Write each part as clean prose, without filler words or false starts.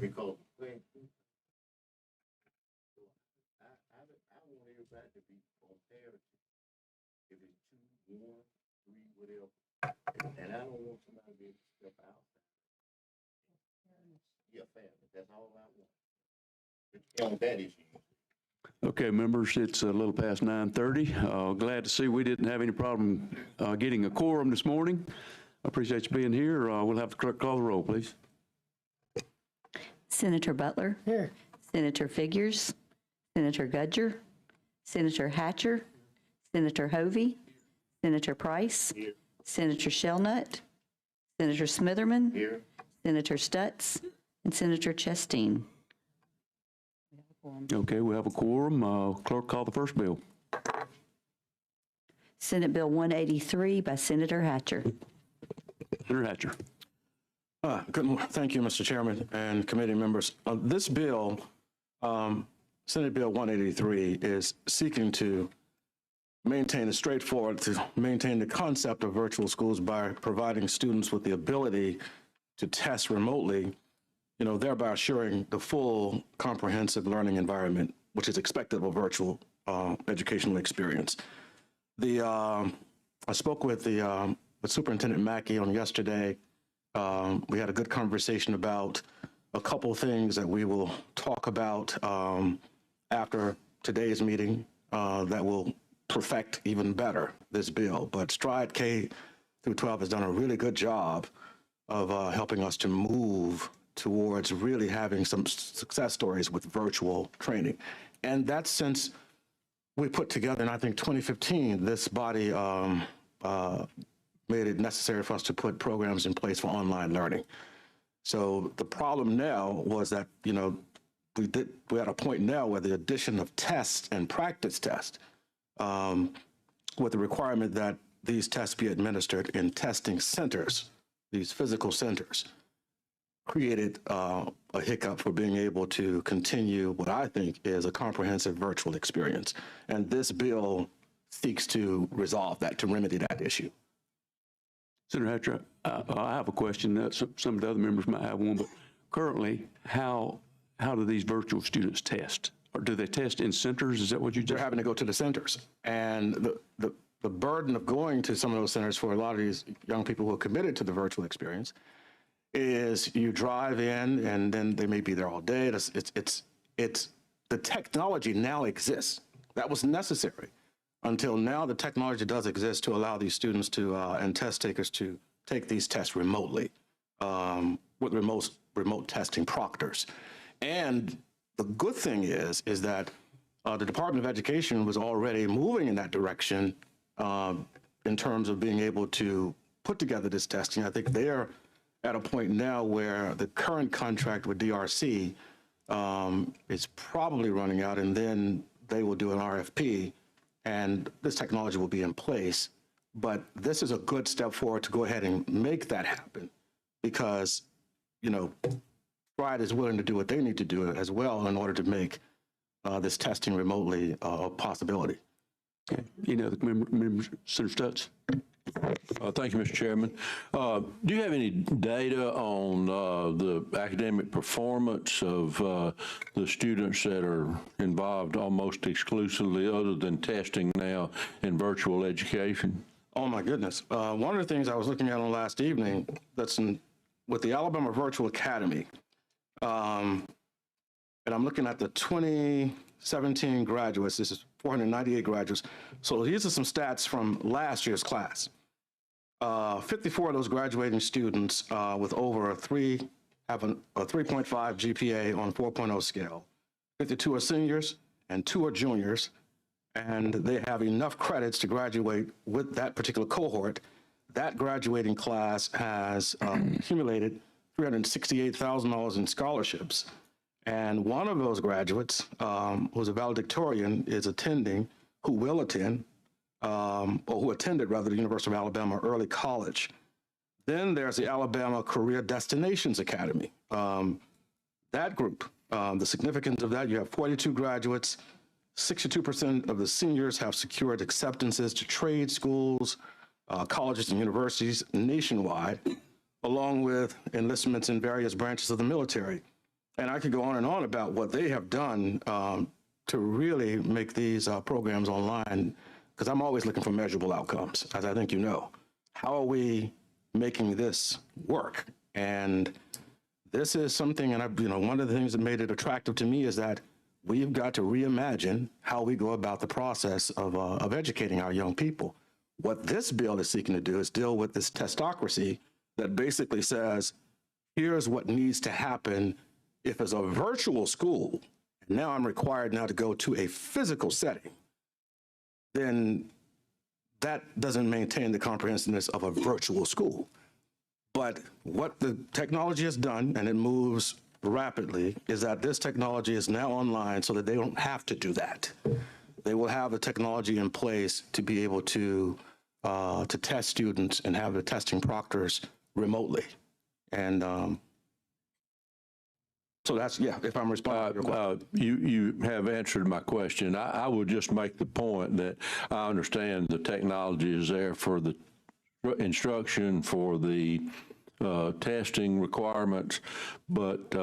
Because when I want everybody to be on parity. If it's two, one, three, whatever, and I don't want somebody to be able to step out. Yeah, family, that's all I want. On that issue. Okay, members, it's a little past 9:30. Glad to see we didn't have any problem getting a quorum this morning. I appreciate you being here. We'll have the clerk call the roll, please. Senator Butler. Here. Senator Figures. Senator Gudger. Senator Hatcher. Senator Hovey. Senator Price. Here. Senator Shellnut. Senator Smitherman. Here. Senator Stutz. And Senator Chasteen. Okay, we have a quorum. Clerk, call the first bill. Senate Bill 183 by Senator Hatcher. Senator Hatcher. Thank you, Mr. Chairman and committee members. This bill, Senate Bill 183, is seeking to maintain the concept of virtual schools by providing students with the ability to test remotely, thereby assuring the full comprehensive learning environment, which is expected of a virtual educational experience. I spoke with Superintendent Mackey on yesterday. We had a good conversation about a couple things that we will talk about after today's meeting that will perfect even better this bill. But Stride K through 12 has done a really good job of helping us to move towards really having some success stories with virtual training. And that's since we put together, in I think 2015, this body made it necessary for us to put programs in place for online learning. So the problem now was that, we're at a point now where the addition of tests and practice tests, with the requirement that these tests be administered in testing centers, these physical centers, created a hiccup for being able to continue what I think is a comprehensive virtual experience. And this bill seeks to resolve that, to remedy that issue. Senator Hatcher, I have a question. Some of the other members might have one, but currently, how do these virtual students test? Or do they test in centers? Is that what you just? They're having to go to the centers. And the burden of going to some of those centers for a lot of these young people who are committed to the virtual experience is you drive in and then they may be there all day. It's the technology now exists. That was necessary until now. The technology does exist to allow these students to and test takers to take these tests remotely with remote testing proctors. And the good thing is that the Department of Education was already moving in that direction in terms of being able to put together this testing. I think they're at a point now where the current contract with DRC is probably running out, and then they will do an RFP, and this technology will be in place. But this is a good step forward to go ahead and make that happen, because, Stride is willing to do what they need to do as well in order to make this testing remotely a possibility. Okay. The members, Senator Stutz. Thank you, Mr. Chairman. Do you have any data on the academic performance of the students that are involved almost exclusively, other than testing now, in virtual education? Oh my goodness. One of the things I was looking at on last evening, with the Alabama Virtual Academy, and I'm looking at the 2017 graduates. This is 498 graduates. So these are some stats from last year's class. 54 of those graduating students with over a 3.5 GPA on 4.0 scale. 52 are seniors and 2 are juniors, and they have enough credits to graduate with that particular cohort. That graduating class has accumulated $368,000 in scholarships. And one of those graduates, who's a valedictorian, who will attend, or who attended rather, the University of Alabama Early College. Then there's the Alabama Career Destinations Academy. That group, the significance of that, you have 42 graduates, 62% of the seniors have secured acceptances to trade schools, colleges and universities nationwide, along with enlistments in various branches of the military. And I could go on and on about what they have done to really make these programs online, because I'm always looking for measurable outcomes, as I think you know. How are we making this work? And this is something, and one of the things that made it attractive to me is that we've got to reimagine how we go about the process of educating our young people. What this bill is seeking to do is deal with this testocracy that basically says, here's what needs to happen if it's a virtual school, and now I'm required now to go to a physical setting, then that doesn't maintain the comprehensiveness of a virtual school. But what the technology has done, and it moves rapidly, is that this technology is now online so that they don't have to do that. They will have the technology in place to be able to test students and have the testing proctors remotely. And so that's, yeah, if I'm responding to your question. You have answered my question. I would just make the point that I understand the technology is there for the instruction, for the testing requirements, but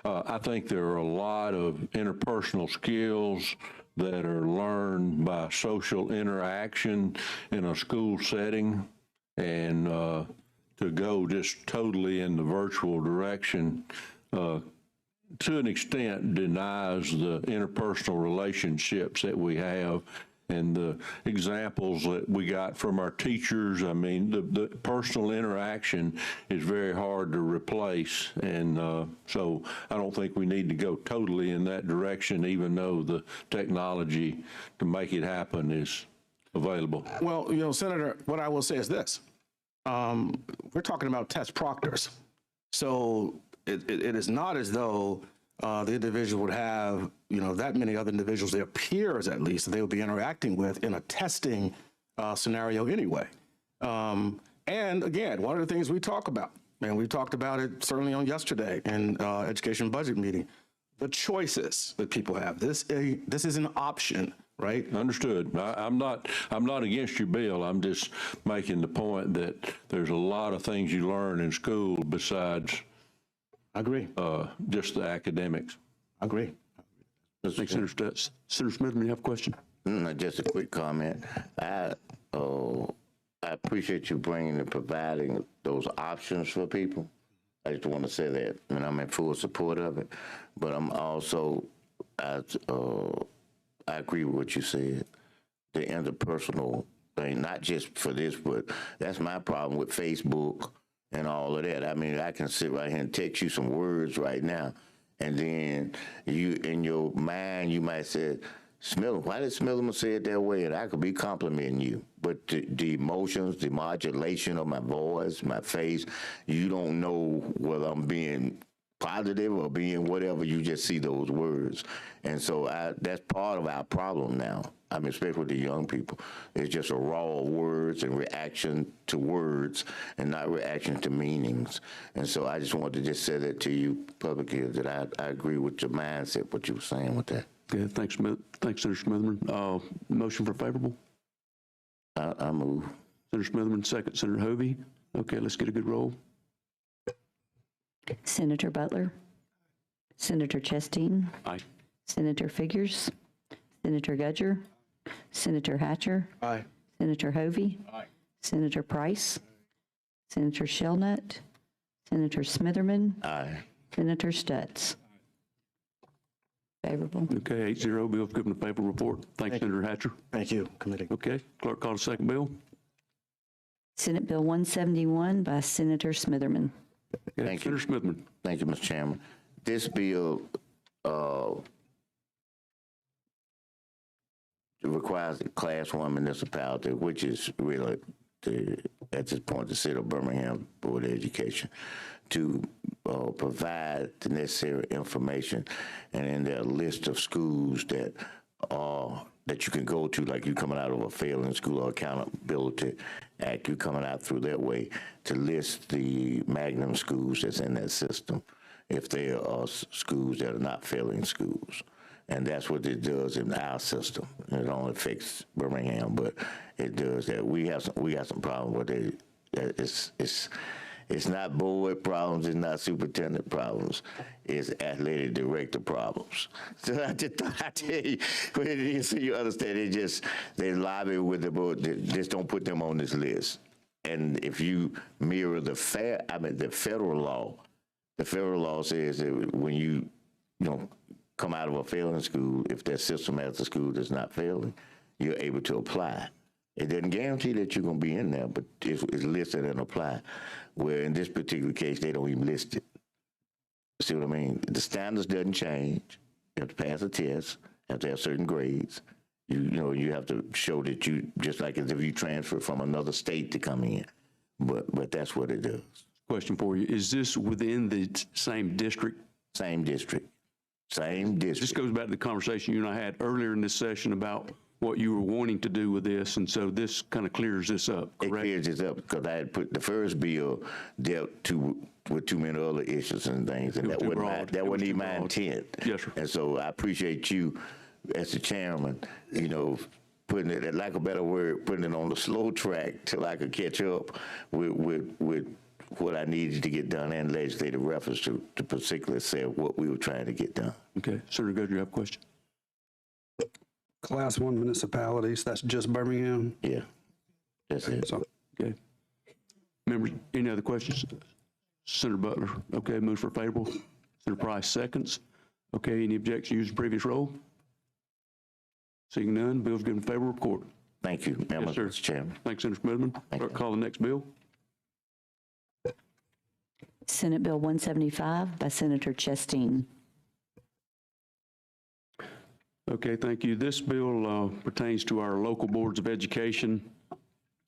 I think there are a lot of interpersonal skills that are learned by social interaction in a school setting, and to go just totally in the virtual direction to an extent denies the interpersonal relationships that we have and the examples that we got from our teachers. I mean, the personal interaction is very hard to replace. And so I don't think we need to go totally in that direction, even though the technology to make it happen is available. Well, Senator, what I will say is this. We're talking about test proctors. So it is not as though the individual would have, that many other individuals, their peers at least, that they would be interacting with in a testing scenario anyway. And again, one of the things we talk about, and we talked about it certainly on yesterday in education budget meeting, the choices that people have. This is an option, right? Understood. I'm not against your bill. I'm just making the point that there's a lot of things you learn in school besides I agree. Just the academics. I agree. Thanks, Senator Stetz. Senator Smithman, you have a question? Just a quick comment. I appreciate you bringing and providing those options for people. I just want to say that, and I'm in full support of it. But I'm also, I agree with what you said. The interpersonal thing, not just for this, but that's my problem with Facebook and all of that. I mean, I can sit right here and text you some words right now, and then you, in your mind, you might say, Smithman, why did Smithman say it that way? And I could be complimenting you. But the emotions, the modulation of my voice, my face, you don't know whether I'm being positive or being whatever. You just see those words. And so that's part of our problem now. I mean, especially with the young people. It's just a raw words and reaction to words and not reaction to meanings. And so I just wanted to just say that to you publicly, that I agree with your mindset, what you were saying with that. Okay, thanks, Senator Smithman. Motion for favorable? I move. Senator Smithman, second. Senator Hovey. Okay, let's get a good roll. Senator Butler, Senator Chastain, Aye. Senator Figures, Senator Gudger, Senator Hatcher, Aye. Senator Hovey, Senator Price, Senator Shellnut, Senator Smitherman, Aye. Senator Stutz. Favorable. Okay, 8-0, bill given a favorable report. Thanks, Senator Hatcher. Thank you, committee. Okay, clerk call the second bill. Senate Bill 171 by Senator Smitherman. Okay, Thank you. Senator Smithman. Thank you, Mr. Chairman. This bill requires a Class 1 municipality, which is really, at this point, the city of Birmingham Board of Education, to provide the necessary information, and in their list of schools that you can go to, like you coming out of a failing school or Accountability Act, you coming out through that way, to list the Magnum schools that's in that system, if there are schools that are not failing schools. And that's what it does in our system. It only affects Birmingham, but it does that. We got some problem with it. It's It's not board problems, it's not superintendent problems, it's athletic director problems. So I just thought I'd tell you what it is so you understand. They lobby with the board, just don't put them on this list. And if you mirror the federal law says that when you come out of a failing school, if that system as a school is not failing, you're able to apply. It doesn't guarantee that you're going to be in there, but it's listed and apply. Where in this particular case, they don't even list it. See what I mean? The standards doesn't change. You have to pass a test, you have to have certain grades. You have to show that you, just like as if you transfer from another state to come in. But that's what it does. Question for you. Is this within the same district? Same district. Same This district. goes back to the conversation you and I had earlier in this session about what you were wanting to do with this, and so this kind of clears this up, It correct? clears this up because I had put the first bill dealt with too many other issues and things, and It was too broad. It that was wasn't too even my broad. intent. Yes, sir. And so I appreciate you, as the chairman, putting it, at lack of a better word, putting it on the slow track till I could catch up with what I needed to get done and legislative reference to particularly say what we were trying to get done. Okay, Senator Goodger, you have a question? Class 1 municipalities, that's just Birmingham. Yeah, that's it. So Okay. Members, any other questions? Senator Butler, okay, moves for favorable. Senator Price seconds. Okay, any objection to using previous roll? Seeing none, bill's given favorable report. Thank you, members, sir. Mr. Chairman. Thanks, Senator Smithman. Clerk, call the next bill. Senate Bill 175 by Senator Chasteen. Okay, thank you. This bill pertains to our local boards of education.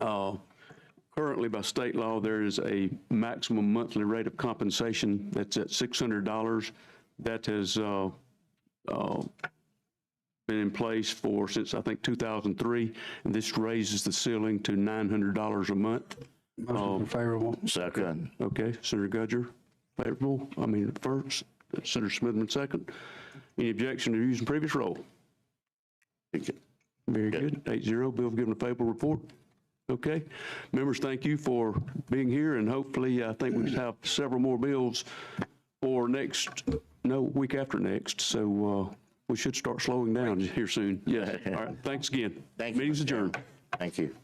Currently, by state law, there is a maximum monthly rate of compensation that's at $600. That has been in place since, I think, 2003, and this raises the ceiling to $900 a month. motion favorable. Second. Okay, Senator Gudger, favorable, first, Senator Smithman second. Any objection to using previous roll? Very good, 8-0, bill given a favorable report. Okay, members, thank you for being here, and hopefully, I think we have several more bills for week after next, so we should start slowing down here soon. Yes, all right, thanks again. Thank you. Meeting's adjourned. Thank you.